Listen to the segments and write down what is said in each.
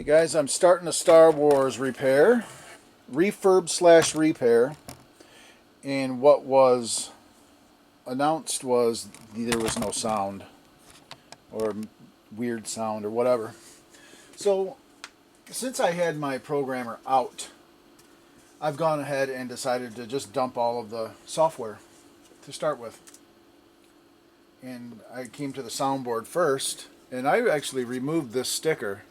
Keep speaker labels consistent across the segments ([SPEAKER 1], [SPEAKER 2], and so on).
[SPEAKER 1] Guys, I'm starting a Star Wars repair, refurb/repair, and what was announced was there was no sound or weird sound or whatever. So since I had my programmer out, I've gone ahead and decided to just dump all of the software to start with. And I came to the soundboard first, and I actually removed this sticker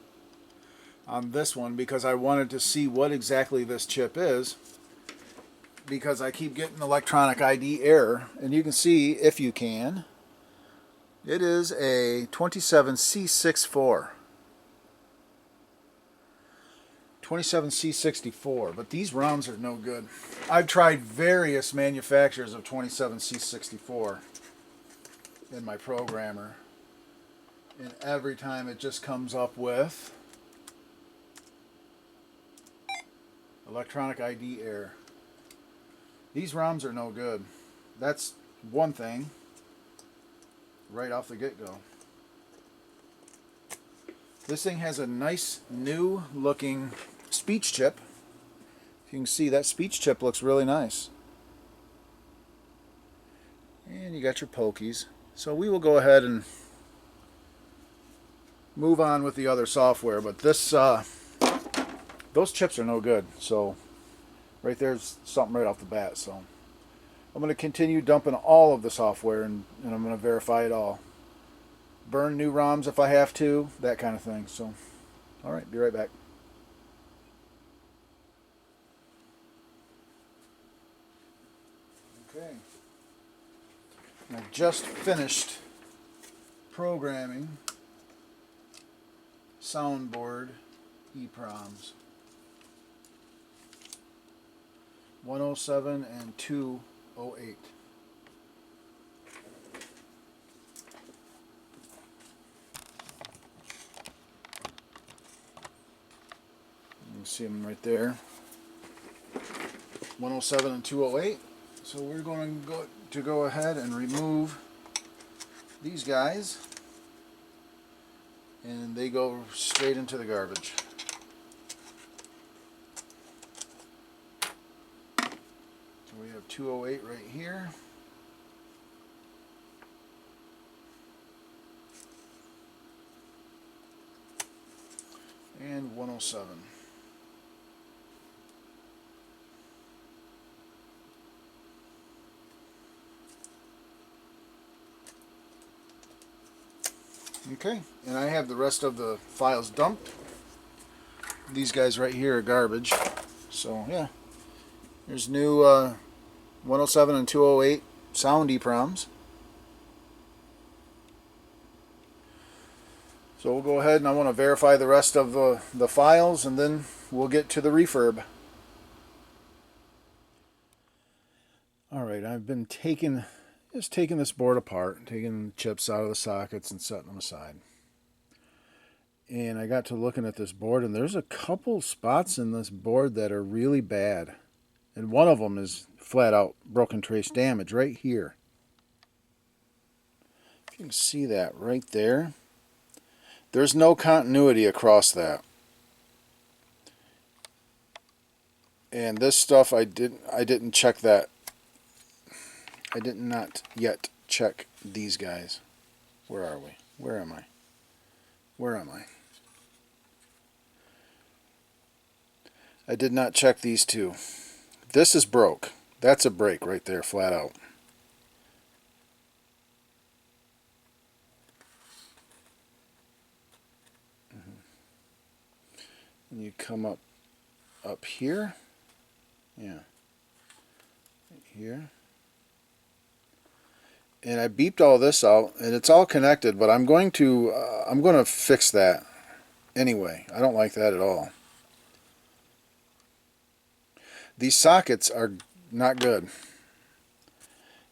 [SPEAKER 1] on this one because I wanted to see what exactly this chip is, because I keep getting electronic ID error, and you can see, if you can, it is a 27C64. 27C64, but these ROMs are no good. I've tried various manufacturers of 27C64 in my programmer, and every time it just comes up with electronic ID error. These ROMs are no good. That's one thing right off the get-go. This thing has a nice new looking speech chip. You can see that speech chip looks really nice. And you got your pokies. So we will go ahead and move on with the other software, but this those chips are no good. So right there's something right off the bat. So I'm going to continue dumping all of the software, and I'm going to verify it all. Burn new ROMs if I have to, that kind of thing. So, alright, be right back. Okay. I just finished programming soundboard EPROMs 107 and 208. You can see them right there, 107 and 208. So we're going to go ahead and remove these guys, and they go straight into the garbage. So we have 208 right here. And 107. Okay, and I have the rest of the files dumped. These guys right here are garbage. So yeah, there's new 107 and 208 sound EPROMs. So we'll go ahead, and I want to verify the rest of the files, and then we'll get to the refurb. Alright, I've been just taking this board apart, taking the chips out of the sockets and setting them aside. And I got to looking at this board, and there's a couple spots in this board that are really bad. And one of them is flat out broken trace damage right here. If you can see that right there. There's no continuity across that. And this stuff I didn't check that. I did not yet check these guys. Where are we? Where am I? Where am I? I did not check these two. This is broke. That's a break right there, flat out. And you come up here. Yeah. Right here. And I beeped all this out, and it's all connected, but I'm going to fix that anyway. I don't like that at all. These sockets are not good.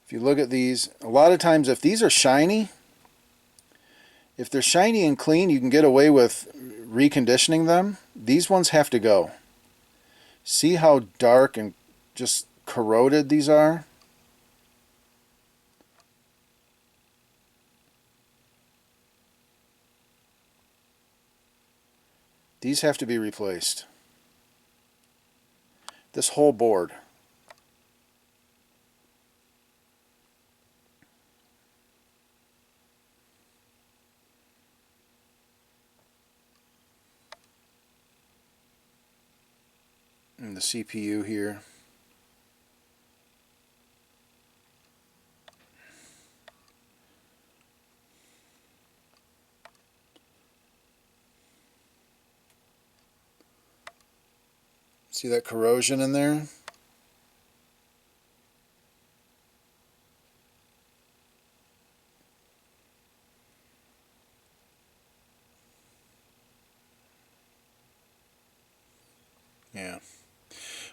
[SPEAKER 1] If you look at these, a lot of times if these are shiny, if they're shiny and clean, you can get away with reconditioning them. These ones have to go. See how dark and just corroded these are? These have to be replaced. This whole board. And the CPU here. See that corrosion in there? Yeah.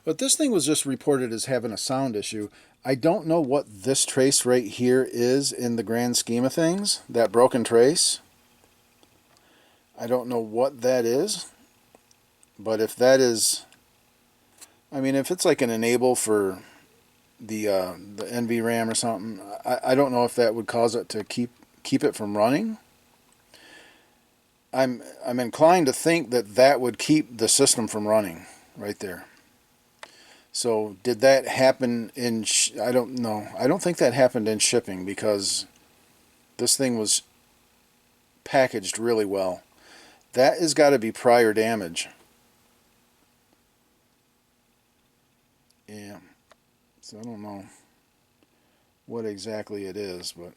[SPEAKER 1] But this thing was just reported as having a sound issue. I don't know what this trace right here is in the grand scheme of things. That broken trace. I don't know what that is. But if that is... I mean, if it's like an enable for the NVRAM or something, I don't know if that would cause it to keep it from running. I'm inclined to think that that would keep the system from running right there. So did that happen in... I don't know. I don't think that happened in shipping because this thing was packaged really well. That has got to be prior damage. Yeah. So I don't know what exactly it is, but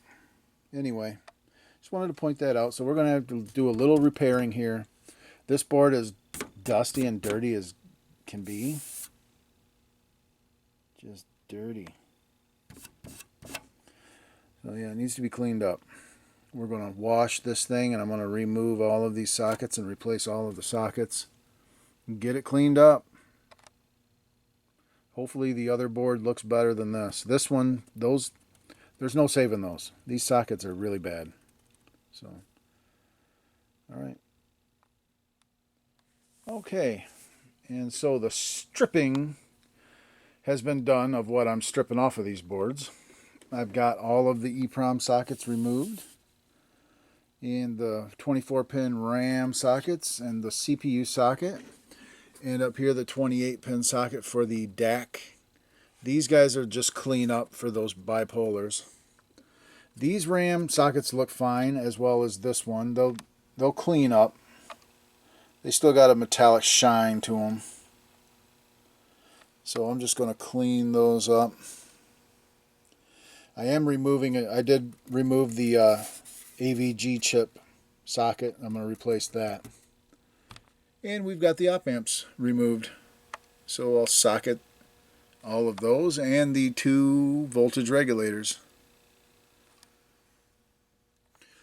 [SPEAKER 1] anyway, just wanted to point that out. So we're going to have to do a little repairing here. This board is dusty and dirty as can be. Just dirty. So yeah, it needs to be cleaned up. We're going to wash this thing, and I'm going to remove all of these sockets and replace all of the sockets and get it cleaned up. Hopefully the other board looks better than this. This one, there's no saving those. These sockets are really bad. So, all right. Okay, and so the stripping has been done of what I'm stripping off of these boards. I've got all of the EEPROM sockets removed, and the 24-pin RAM sockets, and the CPU socket, and up here the 28-pin socket for the DAC. These guys are just clean up for those bipolars. These RAM sockets look fine, as well as this one. They'll clean up. They still got a metallic shine to them. So I'm just going to clean those up. I am removing it. I did remove the AVG chip socket. I'm going to replace that. And we've got the op amps removed. So I'll socket all of those and the 2 voltage regulators.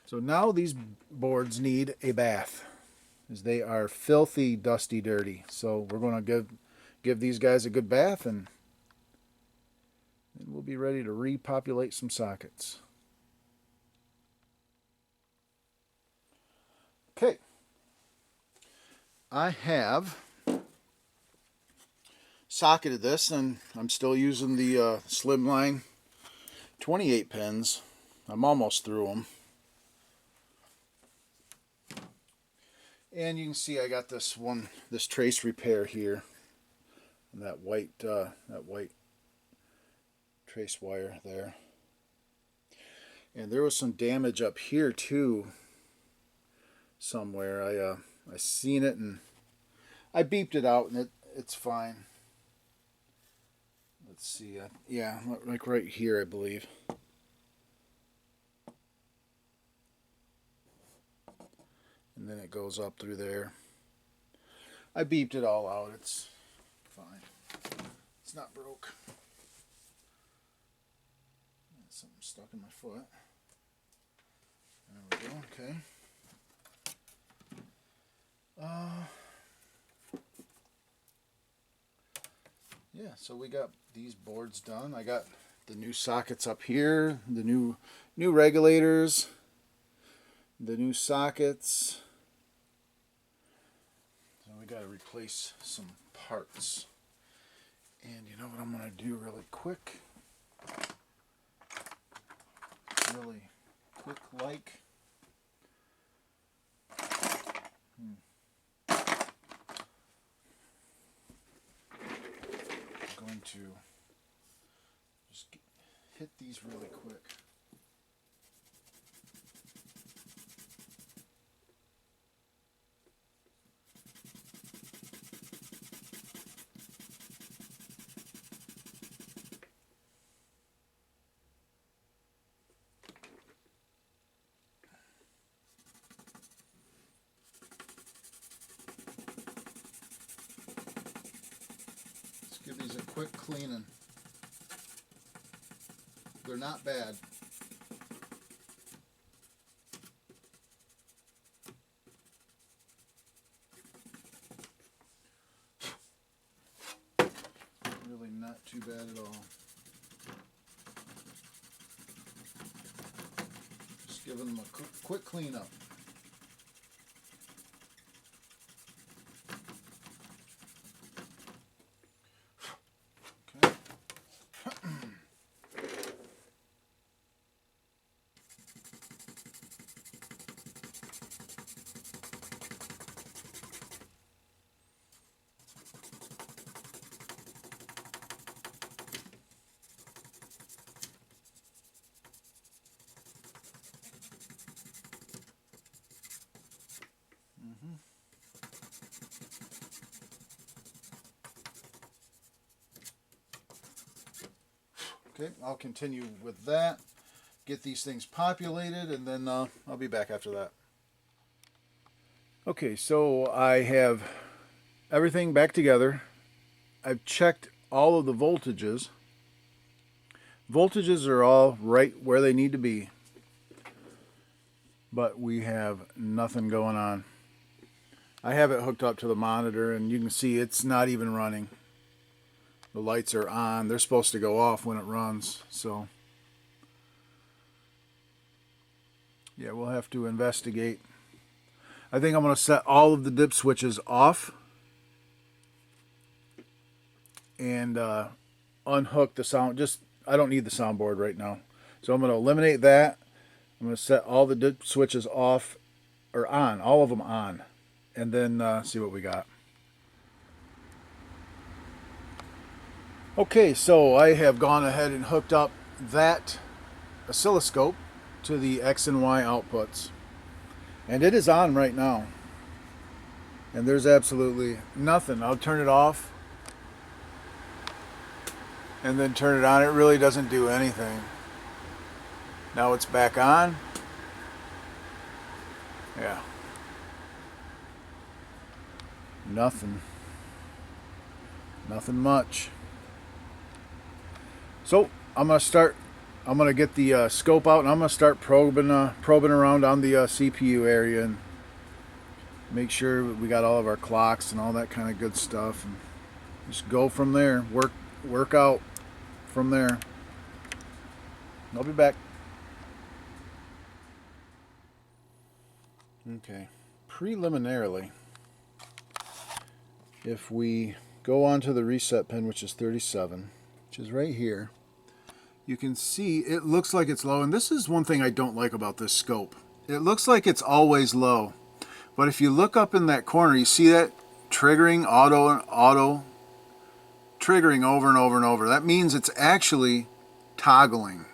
[SPEAKER 1] So now these boards need a bath, as they are filthy, dusty, dirty. So we're going to give these guys a good bath, and we'll be ready to repopulate some sockets. Okay. I have socketed this, and I'm still using the slimline 28 pins. I'm almost through them. And you can see I got this trace repair here. That white trace wire there. And there was some damage up here too somewhere. I seen it and I beeped it out, and it's fine. Let's see. Yeah, like right here, I believe. And then it goes up through there. I beeped it all out. It's fine. It's not broke. Something stuck in my foot. There we go. Okay. Yeah, so we got these boards done. I got the new sockets up here, the new regulators, the new sockets. So we got to replace some parts. And you know what I'm going to do really quick? Really quick like. to just hit these really quick. Give these a quick cleaning. They're not bad. Really not too bad at all. Just giving them a quick cleanup. Okay, I'll continue with that, get these things populated, and then I'll be back after that. Okay, so I have everything back together. I've checked all of the voltages. Voltages are all right where they need to be, but we have nothing going on. I have it hooked up to the monitor, and you can see it's not even running. The lights are on. They're supposed to go off when it runs. So, yeah, we'll have to investigate. I think I'm going to set all of the dip switches off and unhook the sound. I don't need the soundboard right now. So I'm going to eliminate that. I'm going to set all the dip switches off, or on, all of them on, and then see what we got. Okay, so I have gone ahead and hooked up that oscilloscope to the X and Y outputs. And it is on right now. And there's absolutely nothing. I'll turn it off and then turn it on. It really doesn't do anything. Now it's back on. Yeah. Nothing. Nothing much. So I'm gonna get the scope out, and I'm gonna start probing around on the CPU area and make sure we got all of our clocks and all that kind of good stuff, and just go from there. Work out from there. I'll be back. Okay. Preliminarily, if we go onto the reset pin, which is 37, which is right here, you can see it looks like it's low, and this is one thing I don't like about this scope. It looks like it's always low, but if you look up in that corner, you see that triggering auto triggering over and over and over. That means it's actually toggling,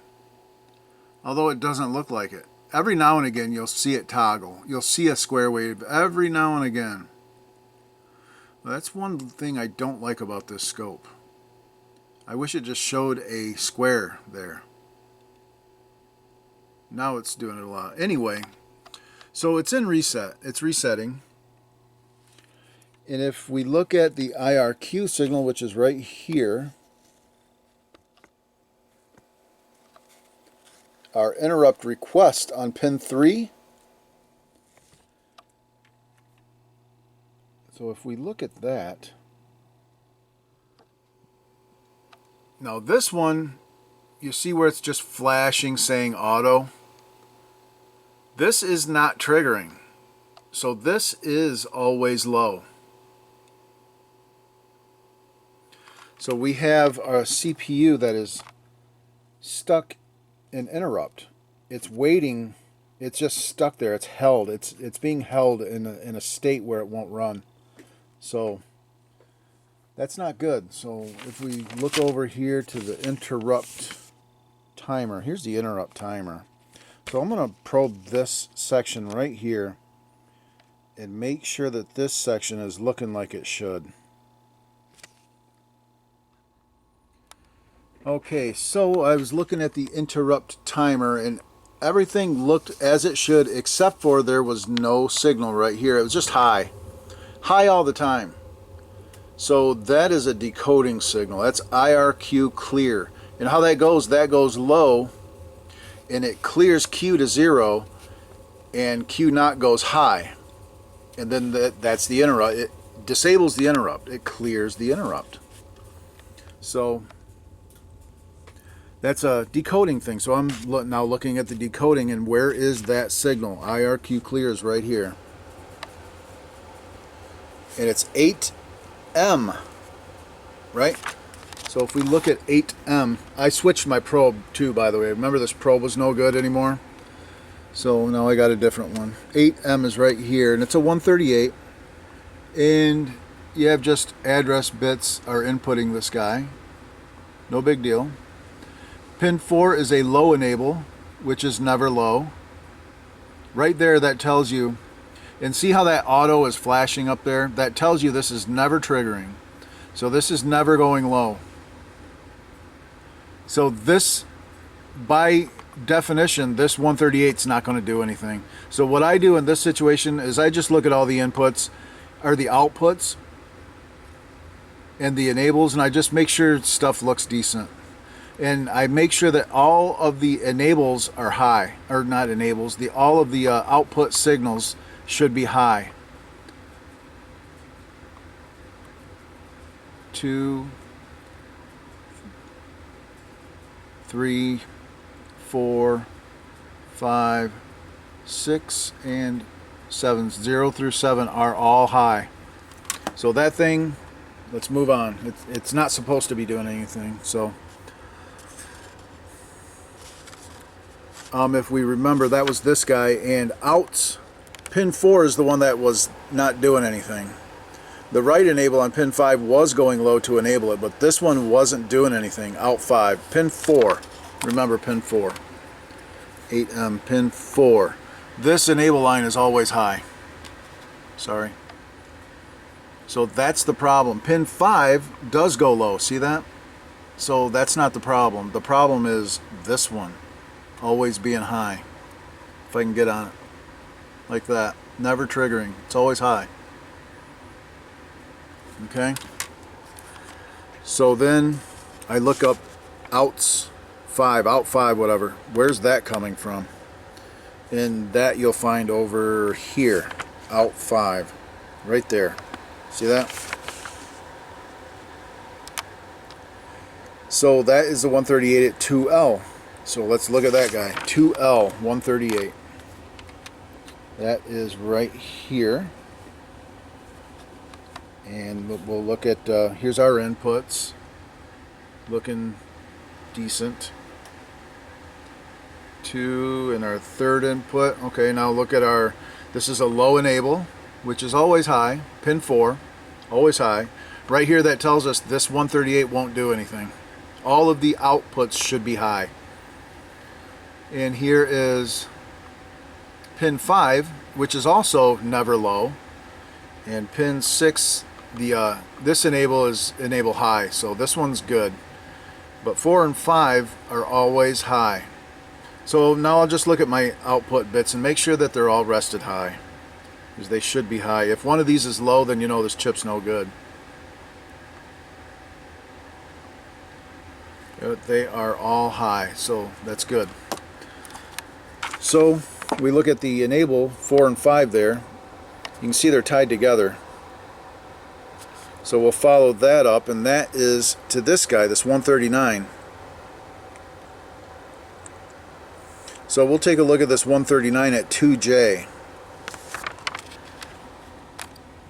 [SPEAKER 1] although it doesn't look like it. Every now and again you'll see it toggle. You'll see a square wave every now and again. Well, that's one thing I don't like about this scope. I wish it just showed a square there. Now it's doing it a lot. Anyway, so it's in reset. It's resetting. And if we look at the IRQ signal, which is right here, our interrupt request on pin 3. So if we look at that, now this one, you see where it's just flashing saying auto? This is not triggering. So this is always low. So we have a CPU that is stuck in interrupt. It's waiting. It's just stuck there. It's held. It's being held in a state where it won't run. So That's not good. So if we look over here to the interrupt timer, here's the interrupt timer. So I'm going to probe this section right here and make sure that this section is looking like it should. Okay, so I was looking at the interrupt timer and everything looked as it should, except for there was no signal right here. It was just high. High all the time. So that is a decoding signal. That's IRQ clear. And how that goes low and it clears Q to 0 and Q naught goes high. And then that's the interrupt. It disables the interrupt. It clears the interrupt. So that's a decoding thing. So I'm now looking at the decoding, and where is that signal? IRQ clear is right here. And it's 8M, right? So if we look at 8M, I switched my probe too, by the way. Remember, this probe was no good anymore. So now I got a different one. 8M is right here, and it's a 138. And you have just address bits are inputting this guy. No big deal. Pin 4 is a low enable, which is never low. Right there, that tells you, and see how that auto is flashing up there? That tells you this is never triggering. So this is never going low. So this, by definition, this 138 is not going to do anything. So what I do in this situation is I just look at all the inputs, or the outputs, and the enables, and I just make sure stuff looks decent. And I make sure that all of the enables are high, or not enables, all of the output signals should be high. 2, 3, 4, 5, 6, and 7. 0 through 7 are all high. So that thing, let's move on. It's not supposed to be doing anything. So if we remember, that was this guy, and outs, pin 4 is the one that was not doing anything. The right enable on pin 5 was going low to enable it, but this one wasn't doing anything. Out 5, pin 4, remember pin 4, 8M, pin 4. This enable line is always high. Sorry. So that's the problem. Pin 5 does go low, see that? So that's not the problem. The problem is this one always being high. If I can get on it like that, never triggering, it's always high. Okay, so then I look up outs 5, out 5, whatever. Where's that coming from? And that you'll find over here, out 5, right there. See that? So that is the 138 at 2L. So let's look at that guy, 2L 138. That is right here. And we'll look at, here's our inputs, looking decent. 2 and our third input. Okay, now look at our, this is a low enable, which is always high. Pin 4, always high. Right here that tells us this 138 won't do anything. All of the outputs should be high. And here is pin 5, which is also never low. And pin 6, this enable is enable high, so this one's good. But 4 and 5 are always high. So now I'll just look at my output bits and make sure that they're all rested high, because they should be high. If one of these is low, then you know this chip's no good. They are all high, so that's good. So we look at the enable 4 and 5 there. You can see they're tied together. So we'll follow that up, and that is to this guy, this 139. So we'll take a look at this 139 at 2J,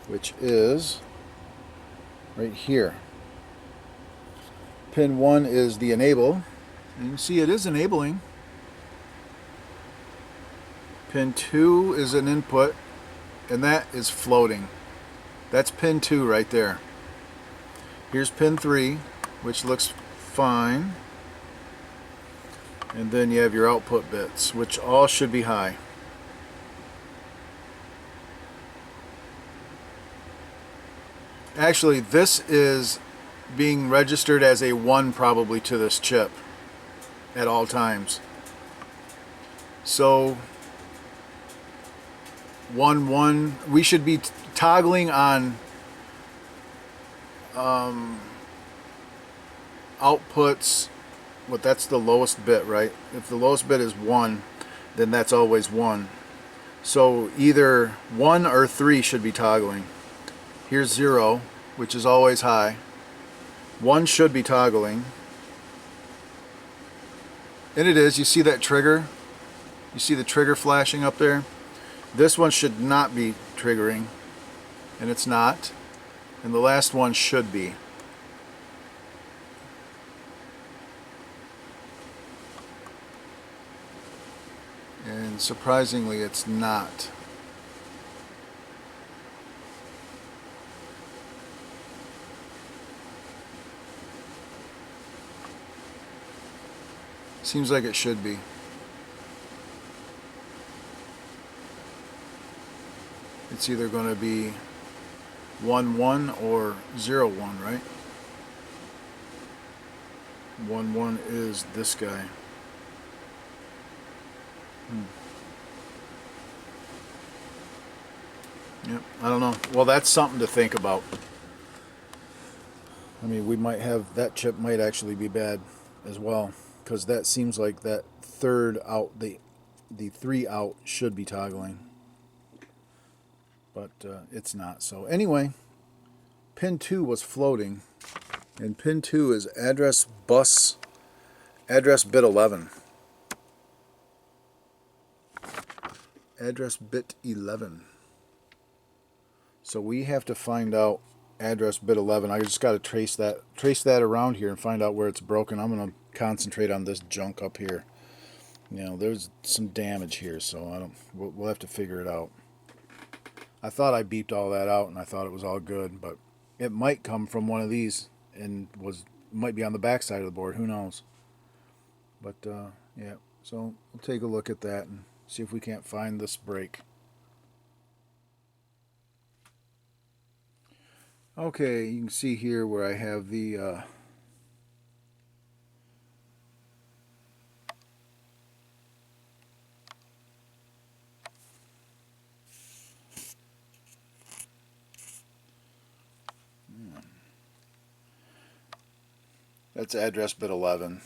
[SPEAKER 1] which is right here. Pin 1 is the enable. And you can see it is enabling. Pin 2 is an input, and that is floating. That's pin 2 right there. Here's pin 3, which looks fine. And then you have your output bits, which all should be high. Actually, this is being registered as a 1 probably to this chip at all times. So 1 1, we should be toggling on outputs. What, that's the lowest bit, right? If the lowest bit is 1, then that's always 1. So either 1 or 3 should be toggling. Here's 0, which is always high. 1 should be toggling. And it is. You see that trigger? You see the trigger flashing up there? This one should not be triggering, and it's not. And the last one should be. And surprisingly, it's not. Seems like it should be. It's either going to be 1 1 or 0 1, right? 1 1 is this guy. Yep, I don't know. Well, that's something to think about. I mean, we might have, that chip might actually be bad as well, because that seems like that third out, the 3 out should be toggling, but it's not. So anyway, pin 2 was floating, and pin 2 is address bit 11. Address bit 11. So we have to find out address bit 11. I just got to trace that around here and find out where it's broken. I'm going to concentrate on this junk up here. You know, there's some damage here, so we'll have to figure it out. I thought I beeped all that out and I thought it was all good, but it might come from one of these and might be on the back side of the board. Who knows? But yeah, so we'll take a look at that and see if we can't find this break. Okay, you can see here where I have the that's address bit 11,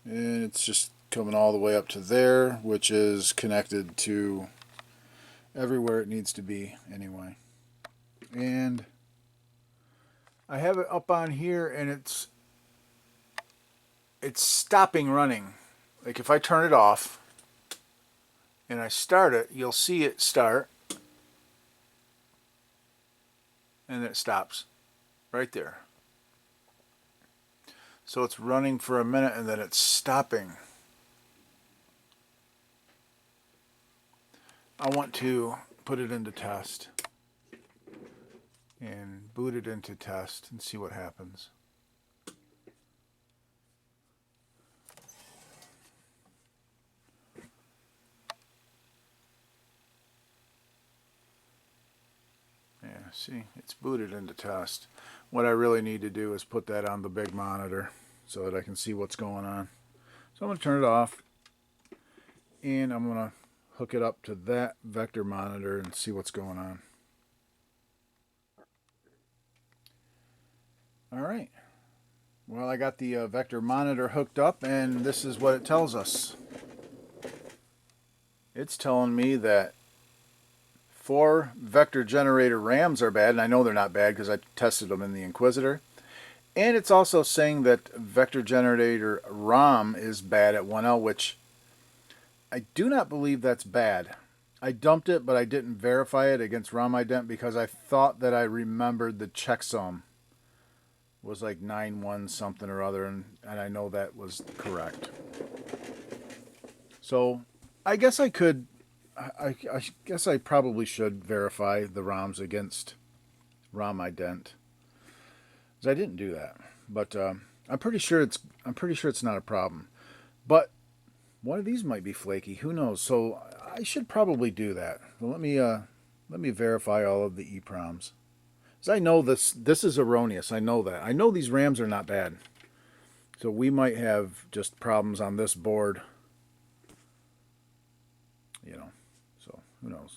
[SPEAKER 1] and it's just coming all the way up to there, which is connected to everywhere it needs to be anyway. And I have it up on here, and it's stopping running. Like if I turn it off and I start it, you'll see it start, and then it stops right there. So it's running for a minute and then it's stopping. I want to put it into test and boot it into test and see what happens. Yeah, see, it's booted into test. What I really need to do is put that on the big monitor so that I can see what's going on. So I'm going to turn it off, and I'm going to hook it up to that vector monitor and see what's going on. Alright, well, I got the vector monitor hooked up, and this is what it tells us. It's telling me that 4 vector generator RAMs are bad, and I know they're not bad because I tested them in the Inquisitor. And it's also saying that vector generator ROM is bad at 1L, which I do not believe that's bad. I dumped it, but I didn't verify it against ROM ident because I thought that I remembered the checksum was like 9.1 something or other, and I know that was correct. So I guess I could, I guess I probably should verify the ROMs against ROM ident. because I didn't do that. But I'm pretty sure it's not a problem. But one of these might be flaky. Who knows? So I should probably do that. Well, let me verify all of the EPROMs. Because I know this is erroneous. I know that. I know these RAMs are not bad. So we might have just problems on this board. So who knows?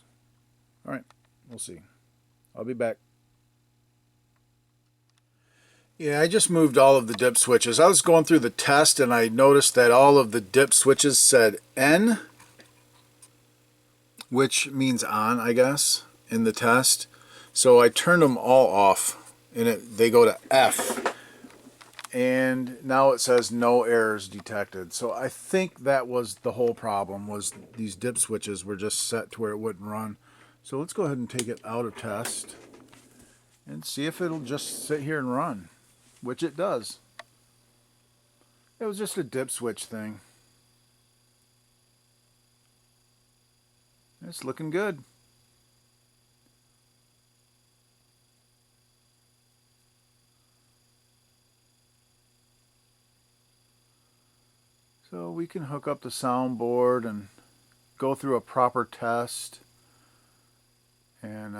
[SPEAKER 1] All right, we'll see. I'll be back. Yeah, I just moved all of the dip switches. I was going through the test and I noticed that all of the dip switches said N, which means on, I guess, in the test. So I turned them all off and they go to F. And now it says no errors detected. So I think that was the whole problem, was these dip switches were just set to where it wouldn't run. So let's go ahead and take it out of test and see if it'll just sit here and run, which it does. It was just a dip switch thing. It's looking good. So we can hook up the soundboard and go through a proper test. And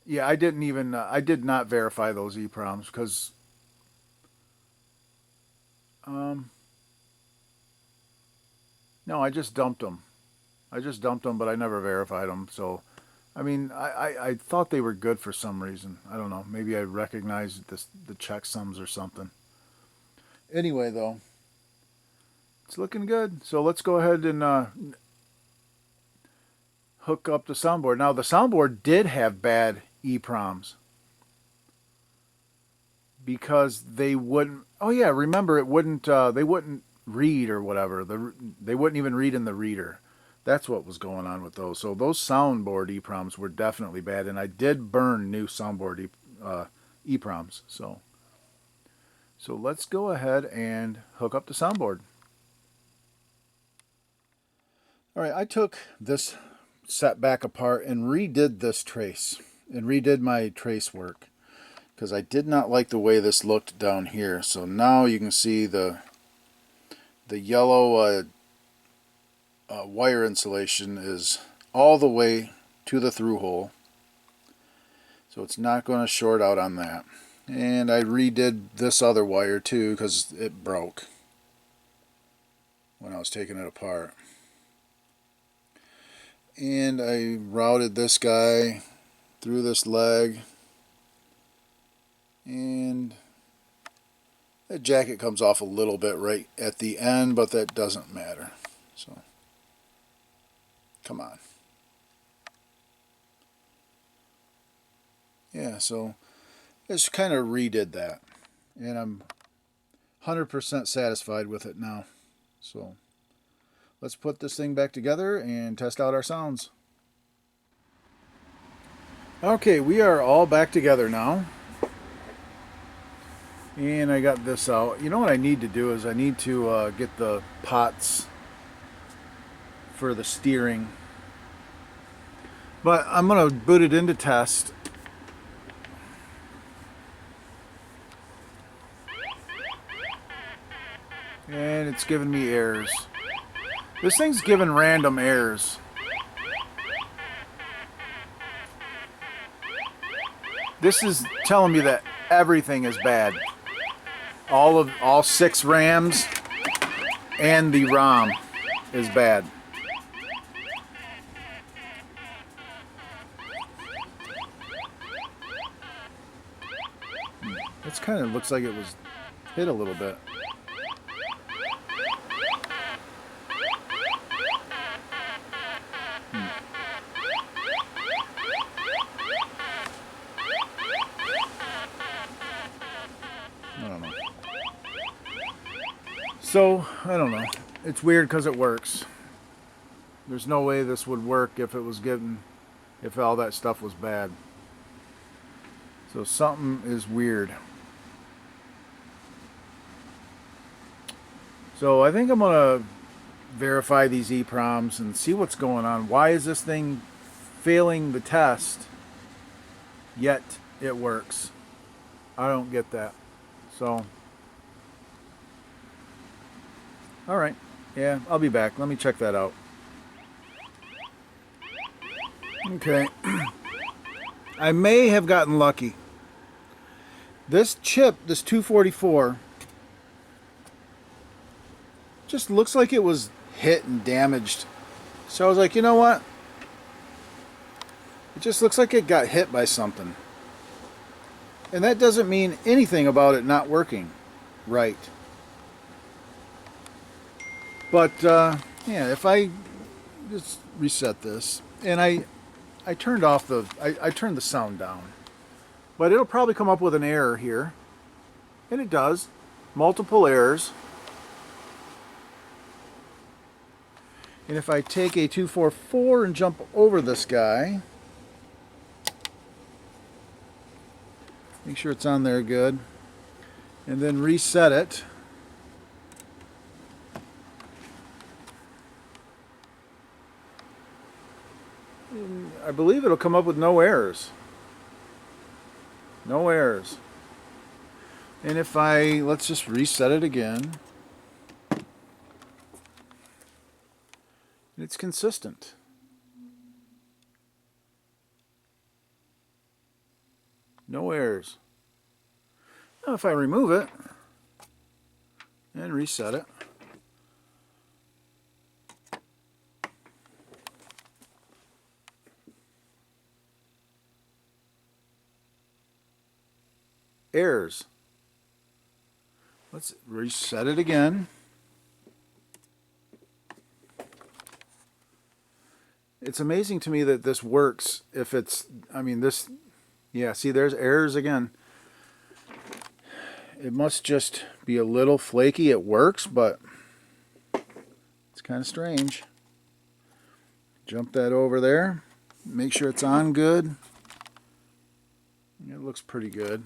[SPEAKER 1] yeah, I did not verify those EPROMs because no, I just dumped them. But I never verified them. So, I mean, I thought they were good for some reason. I don't know. Maybe I recognized the checksums or something. Anyway, though, it's looking good. So let's go ahead and hook up the soundboard. Now, the soundboard did have bad EPROMs because they wouldn't. Oh yeah, remember it wouldn't. They wouldn't read or whatever. They wouldn't even read in the reader. That's what was going on with those. So those soundboard EPROMs were definitely bad, and I did burn new soundboard EPROMs. So let's go ahead and hook up the soundboard. All right, I took this set back apart and redid this trace and redid my trace work because I did not like the way this looked down here. So now you can see the yellow wire insulation is all the way to the through hole, so it's not going to short out on that. And I redid this other wire too because it broke when I was taking it apart. And I routed this guy through this leg, and that jacket comes off a little bit right at the end, but that doesn't matter. So come on. Yeah, so just kind of redid that, and I'm 100% satisfied with it now. So let's put this thing back together and test out our sounds. Okay, we are all back together now. And I got this out. You know what I need to do is I need to get the pots for the steering. But I'm going to boot it into test. And it's giving me errors. This thing's giving random errors. This is telling me that everything is bad. All 6 RAMs and the ROM is bad. This kind of looks like it was hit a little bit. I don't know. So, I don't know. It's weird because it works. There's no way this would work if all that stuff was bad. So something is weird. So I think I'm going to verify these EPROMs and see what's going on. Why is this thing failing the test, yet it works. I don't get that. So, all right. Yeah, I'll be back. Let me check that out. Okay. I may have gotten lucky. This chip, this 244, just looks like it was hit and damaged. So I was like, you know what? It just looks like it got hit by something. And that doesn't mean anything about it not working right. But, yeah, if I just reset this, and I turned off the, I turned the sound down. But it'll probably come up with an error here. And it does. Multiple errors. And if I take a 244 and jump over this guy, make sure it's on there good, and then reset it, I believe it'll come up with no errors. No errors. And if let's just reset it again. It's consistent. No errors. Now if I remove it and reset it, errors. Let's reset it again. It's amazing to me that this works if it's, I mean, this, yeah, see, there's errors again. It must just be a little flaky. It works, but it's kind of strange. Jump that over there. Make sure it's on good. It looks pretty good.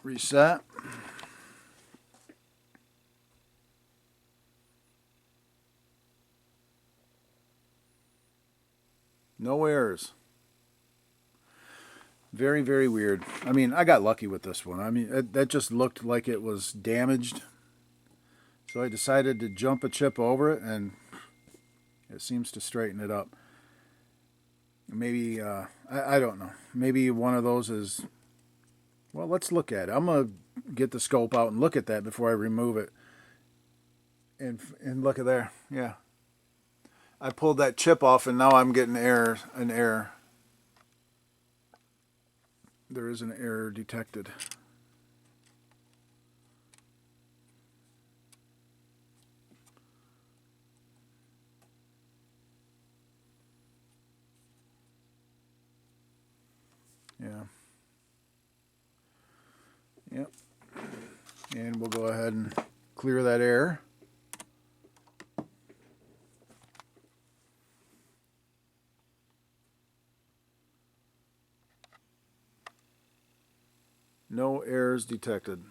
[SPEAKER 1] Reset. No errors. Very, very weird. I mean, I got lucky with this one. I mean, that just looked like it was damaged. So I decided to jump a chip over it, and it seems to straighten it up. Maybe, I don't know. Maybe one of those is, well, let's look at it. I'm going to get the scope out and look at that before I remove it. And look at there. Yeah. I pulled that chip off, and now I'm getting an error. There is an error detected. Yeah. Yep. And we'll go ahead and clear that error. No errors detected.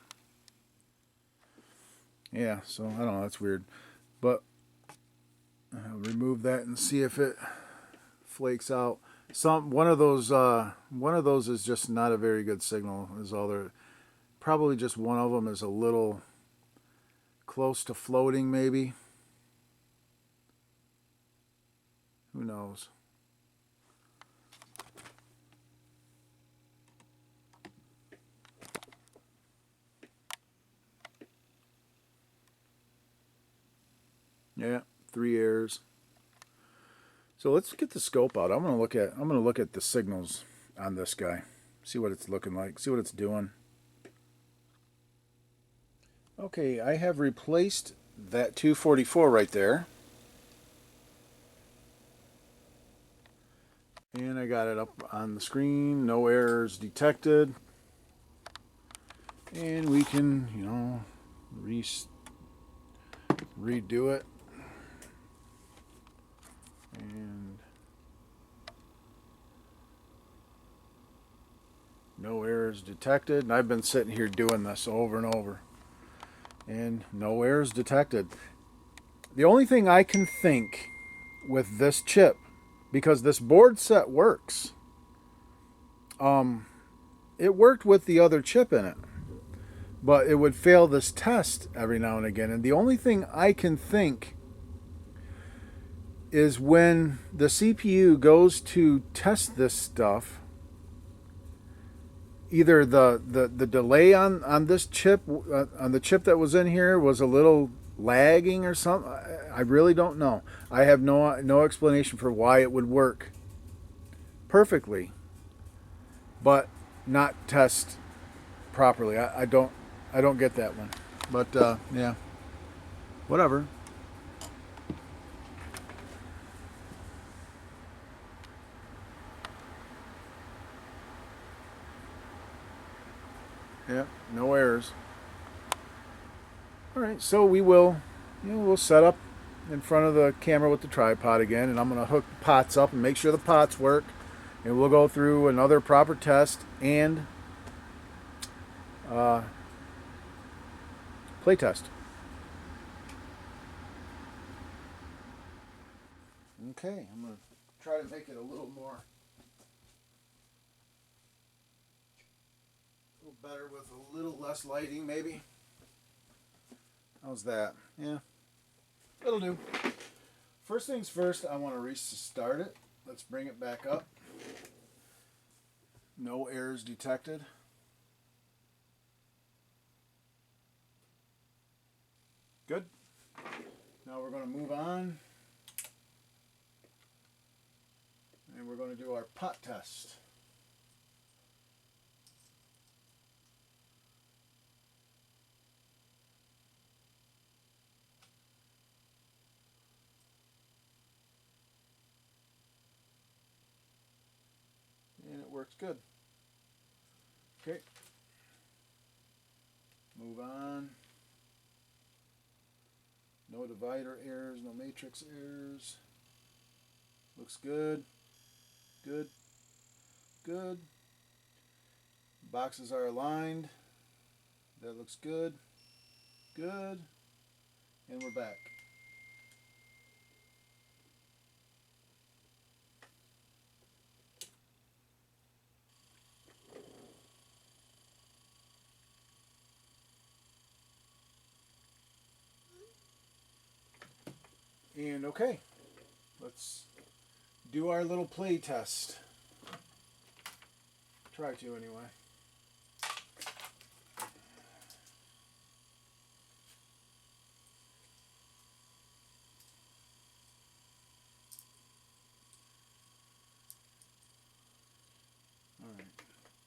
[SPEAKER 1] Yeah, so I don't know, that's weird. But I'll remove that and see if it flakes out. One of those is just not a very good signal, is all there. Probably just one of them is a little close to floating, maybe. Who knows? Yeah, 3 errors. So let's get the scope out. I'm gonna look at the signals on this guy. See what it's looking like. See what it's doing. Okay, I have replaced that 244 right there. And I got it up on the screen. No errors detected. And we can, you know, redo it. And no errors detected. And I've been sitting here doing this over and over. And no errors detected. The only thing I can think with this chip, because this board set works, It worked with the other chip in it, but it would fail this test every now and again. And the only thing I can think is when the CPU goes to test this stuff, either the delay on this chip, on the chip that was in here, was a little lagging or something. I really don't know. I have no explanation for why it would work perfectly, but not test properly. I don't get that one. But yeah, whatever. Yeah, no errors. All right, so we'll set up in front of the camera with the tripod again, and I'm going to hook the pots up and make sure the pots work, and we'll go through another proper test and play test. Okay, I'm going to try to make it a little better with a little less lighting, maybe. How's that? Yeah, it'll do. First things first, I want to restart it. Let's bring it back up. No errors detected. Good. Now we're going to move on. And we're going to do our pot test. And it works good. Okay. Move on. No divider errors, no matrix errors. Looks good. Good. Good. Boxes are aligned. That looks good. Good. And we're back. And okay, let's do our little play test. Try to anyway. All right,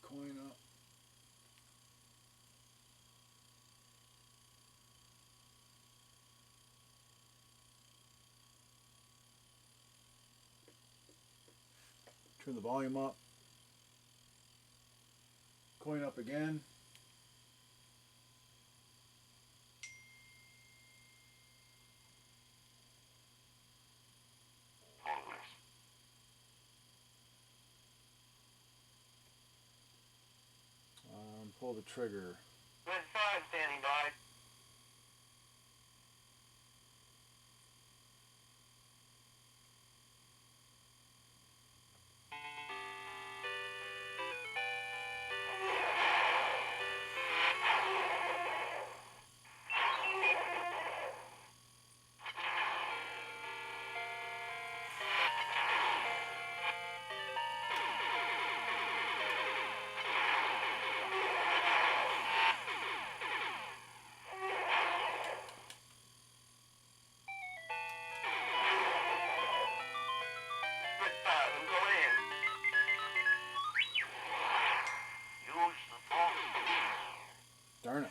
[SPEAKER 1] coin up. Turn the volume up. Coin up again. Pull the trigger.
[SPEAKER 2] Red 5 standing by. Red 5, I'm going in. Use the phone.
[SPEAKER 1] Darn it.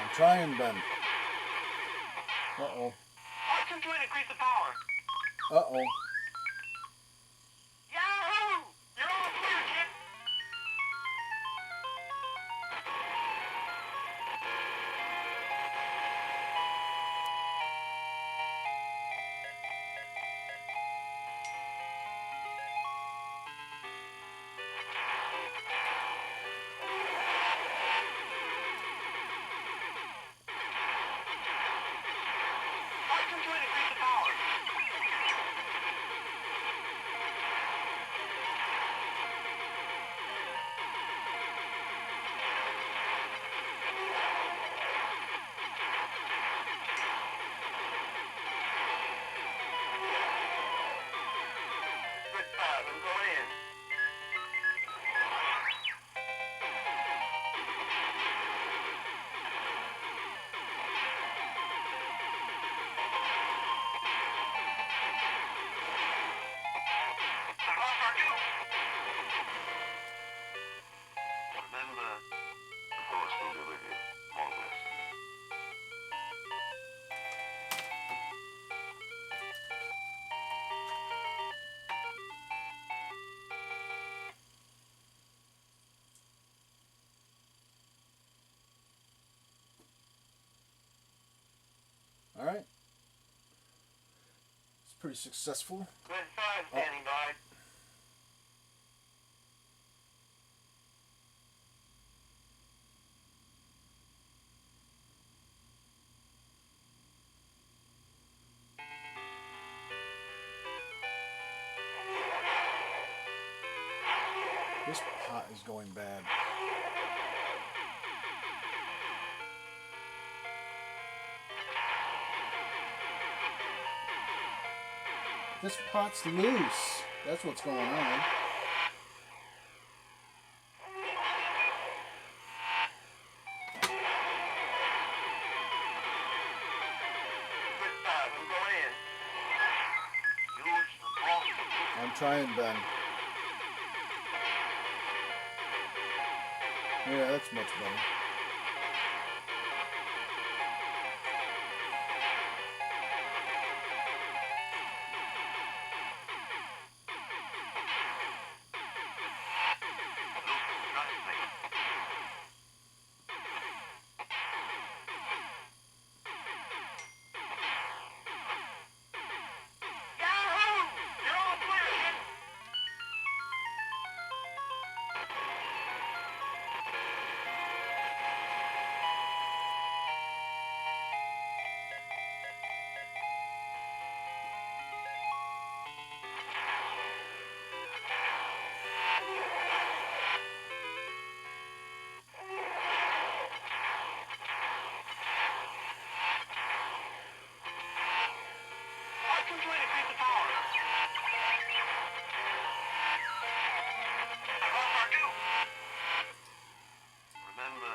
[SPEAKER 1] I'm trying, Ben. Uh-oh.
[SPEAKER 2] R2 to increase the power.
[SPEAKER 1] Uh-oh.
[SPEAKER 2] Yahoo! You're all clear, kid.
[SPEAKER 1] pretty successful.
[SPEAKER 2] Good five standing by.
[SPEAKER 1] This pot is going bad. This pot's loose. That's what's going on.
[SPEAKER 2] Good five and go in. Use the ball.
[SPEAKER 1] I'm trying, Ben. Yeah, that's much better.
[SPEAKER 2] Yahoo! You're all clear, kid. Why couldn't you increase the power? That's all for you. Remember,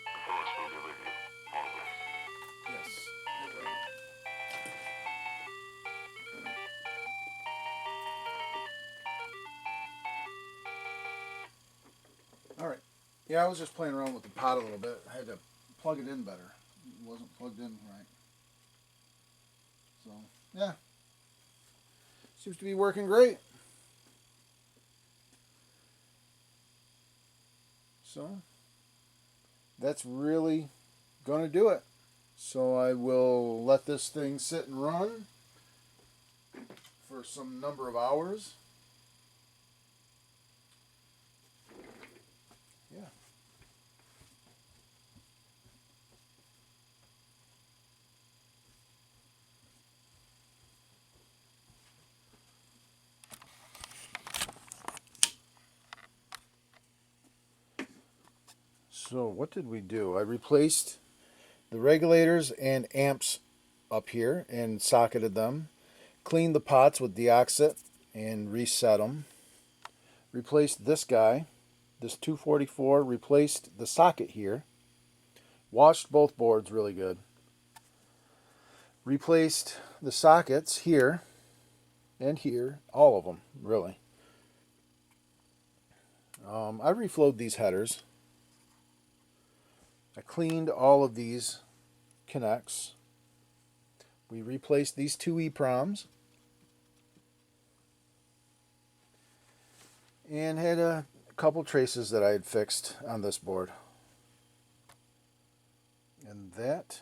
[SPEAKER 2] the force will be with you always.
[SPEAKER 1] Yes. All right. Yeah, I was just playing around with the pot a little bit. I had to plug it in better. It wasn't plugged in right. So, yeah. Seems to be working great. So, that's really going to do it. So I will let this thing sit and run for some number of hours. Yeah. So what did we do? I replaced the regulators and amps up here and socketed them. Cleaned the pots with deoxit and reset them. Replaced this guy, this 244, replaced the socket here. Washed both boards really good. Replaced the sockets here and here, all of them, really. I reflowed these headers. I cleaned all of these connects. We replaced these two EPROMs. And had a couple traces that I had fixed on this board. And that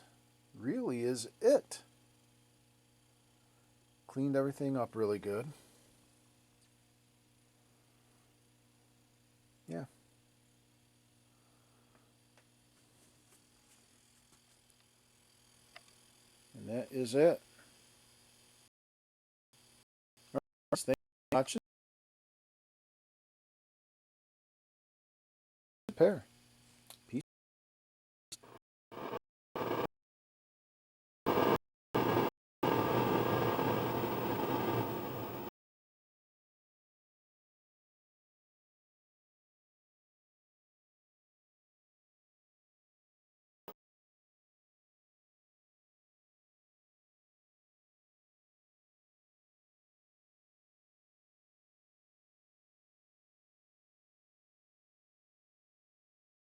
[SPEAKER 1] really is it. Cleaned everything up really good. Yeah. And that is it. Thanks for watching. Repair.